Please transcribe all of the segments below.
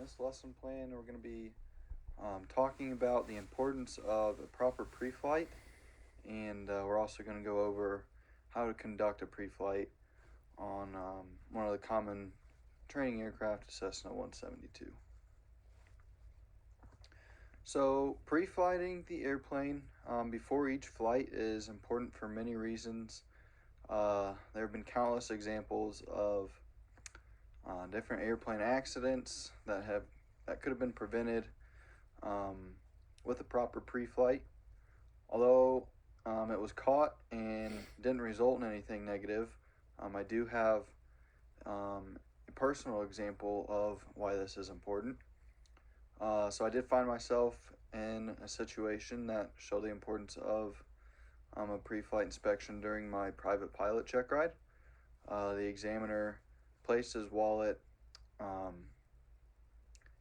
this lesson plan, we're going to be talking about the importance of a proper pre-flight, and we're also going to go over how to conduct a pre-flight on one of the common training aircraft, Cessna 172. So, pre-flighting the airplane before each flight is important for many reasons. There have been countless examples of different airplane accidents that could have been prevented with a proper pre-flight. Although it was caught and didn't result in anything negative, I do have a personal example of why this is important. So I did find myself in a situation that showed the importance of a pre-flight inspection during my private pilot check ride. The examiner placed his wallet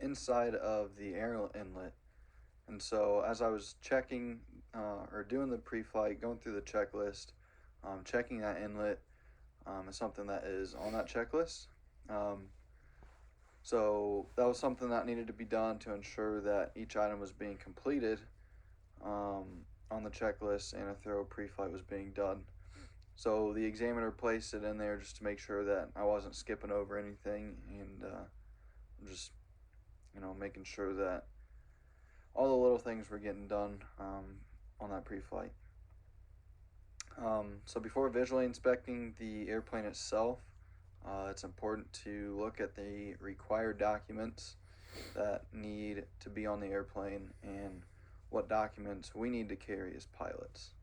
inside of the air inlet, and so as I was checking or doing the pre-flight, going through the checklist, checking that inlet is something that is on that checklist. So that was something that needed to be done to ensure that each item was being completed on the checklist and a thorough pre-flight was being done. So the examiner placed it in there just to make sure that I wasn't skipping over anything, and just making sure that all the little things were getting done on that pre-flight. So before visually inspecting the airplane itself, it's important to look at the required documents that need to be on the airplane and what documents we need to carry as pilots.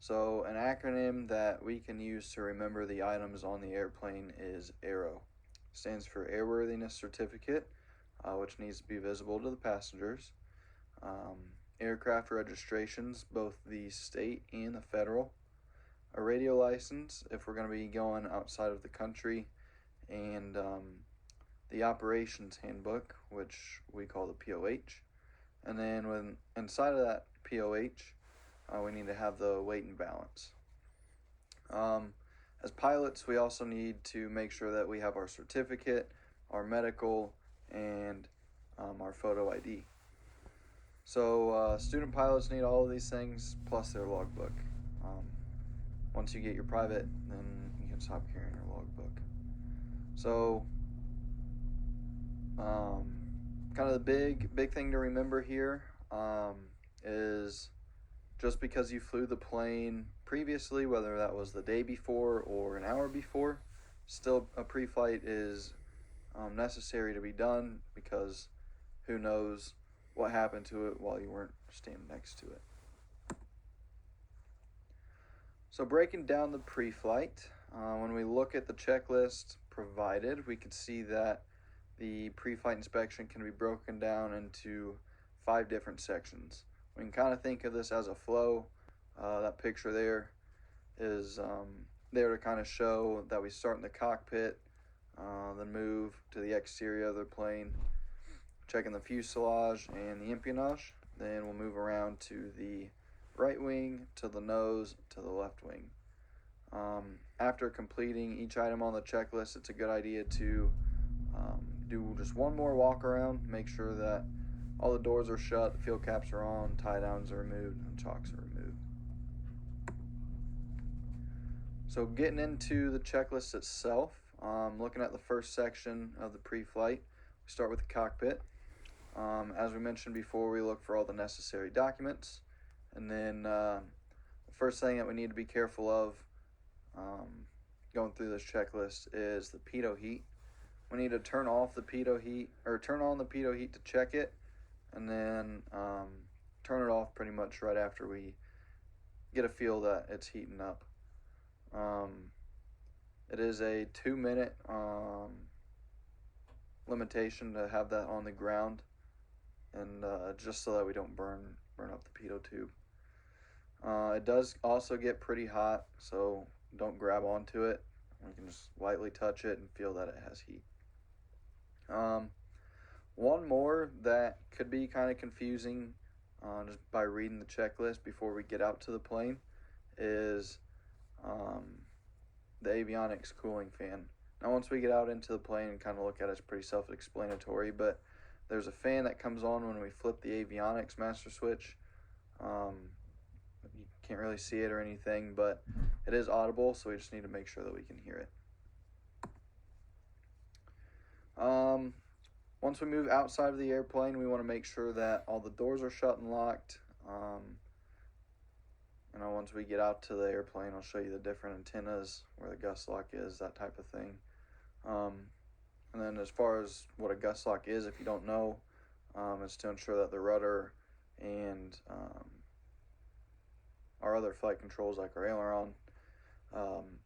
So an acronym that we can use to remember the items on the airplane is AARO. It stands for Airworthiness Certificate, which needs to be visible to the passengers. Aircraft registrations, both the state and the federal. A radio license if we're going to be going outside of the country, and the operations handbook, which we call the POH. And then when inside of that POH, we need to have the weight and balance. As pilots, we also need to make sure that we have our certificate, our medical, and our photo ID. So student pilots need all of these things plus their logbook. Once you get your private, then you can stop carrying your logbook. So kind of the big thing to remember here is just because you flew the plane previously, whether that was the day before or an hour before, still a pre-flight is necessary to be done, because who knows what happened to it while you weren't standing next to it. So breaking down the pre-flight, when we look at the checklist provided, we can see that the pre-flight inspection can be broken down into 5 different sections. We can kind of think of this as a flow. That picture there is there to kind of show that we start in the cockpit, then move to the exterior of the plane, checking the fuselage and the empennage. Then we'll move around to the right wing, to the nose, to the left wing. After completing each item on the checklist, it's a good idea to do just one more walk around, make sure that all the doors are shut, the fuel caps are on, tie downs are removed, and chocks are removed. So getting into the checklist itself, looking at the first section of the pre-flight, we start with the cockpit. As we mentioned before, we look for all the necessary documents. And then the first thing that we need to be careful of going through this checklist is the pitot heat. We need to turn off the pitot heat, or turn on the pitot heat to check it, and then turn it off pretty much right after we get a feel that it's heating up. It is a 2-minute limitation to have that on the ground, and just so that we don't burn up the pitot tube. It does also get pretty hot, so don't grab onto it. You can just lightly touch it and feel that it has heat. One more that could be kind of confusing just by reading the checklist before we get out to the plane is the avionics cooling fan. Now once we get out into the plane and kind of look at it, it's pretty self-explanatory, but there's a fan that comes on when we flip the avionics master switch. You can't really see it or anything, but it is audible, so we just need to make sure that we can hear it. Once we move outside of the airplane, we want to make sure that all the doors are shut and locked. Once we get out to the airplane, I'll show you the different antennas, where the gust lock is, that type of thing. And then as far as what a gust lock is, if you don't know, it's to ensure that the rudder and our other flight controls, like our aileron,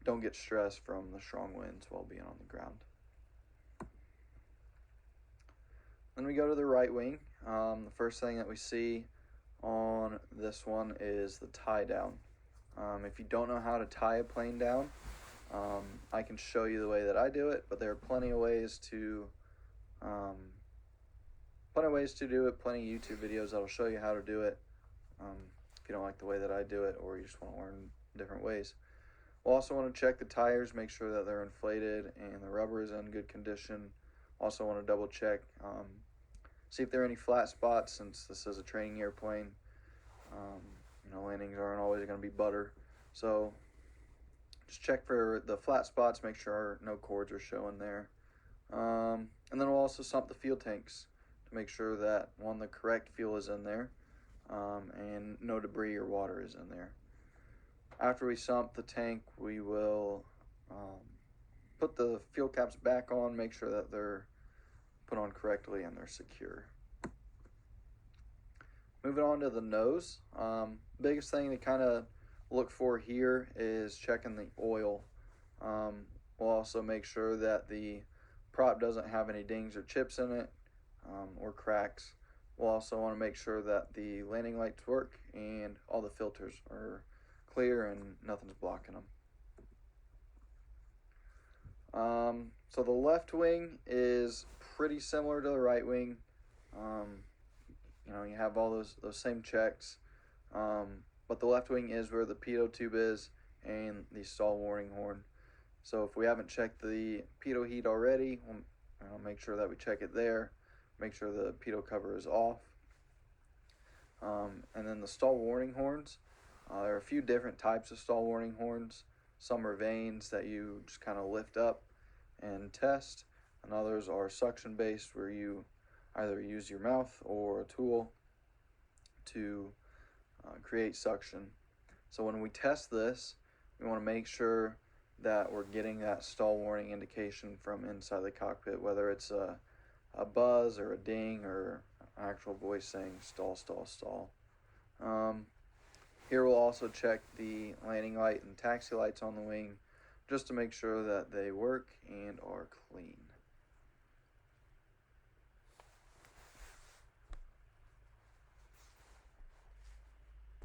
don't get stressed from the strong winds while being on the ground. Then we go to the right wing. The first thing that we see on this one is the tie down. If you don't know how to tie a plane down, I can show you the way that I do it, but there are plenty of ways to do it, plenty of YouTube videos that'll show you how to do it. If you don't like the way that I do it, or you just want to learn different ways. We'll also want to check the tires, make sure that they're inflated and the rubber is in good condition. Also want to double check, see if there are any flat spots, since this is a training airplane. Landings aren't always going to be butter, so just check for the flat spots, make sure no cords are showing there. And then we'll also sump the fuel tanks to make sure that, one, the correct fuel is in there, and no debris or water is in there. After we sump the tank, we will put the fuel caps back on, make sure that they're put on correctly and they're secure. Moving on to the nose, biggest thing to kind of look for here is checking the oil. We'll also make sure that the prop doesn't have any dings or chips in it, or cracks. We'll also want to make sure that the landing lights work and all the filters are clear and nothing's blocking them. So the left wing is pretty similar to the right wing. You have all those same checks, but the left wing is where the pitot tube is and the stall warning horn. So if we haven't checked the pitot heat already, we'll make sure that we check it there, make sure the pitot cover is off. And then the stall warning horns, there are a few different types of stall warning horns. Some are vanes that you just kind of lift up and test, and others are suction based, where you either use your mouth or a tool to create suction. So when we test this, we want to make sure that we're getting that stall warning indication from inside the cockpit, whether it's a buzz or a ding or an actual voice saying stall, stall, stall. Here we'll also check the landing light and taxi lights on the wing, just to make sure that they work and are clean.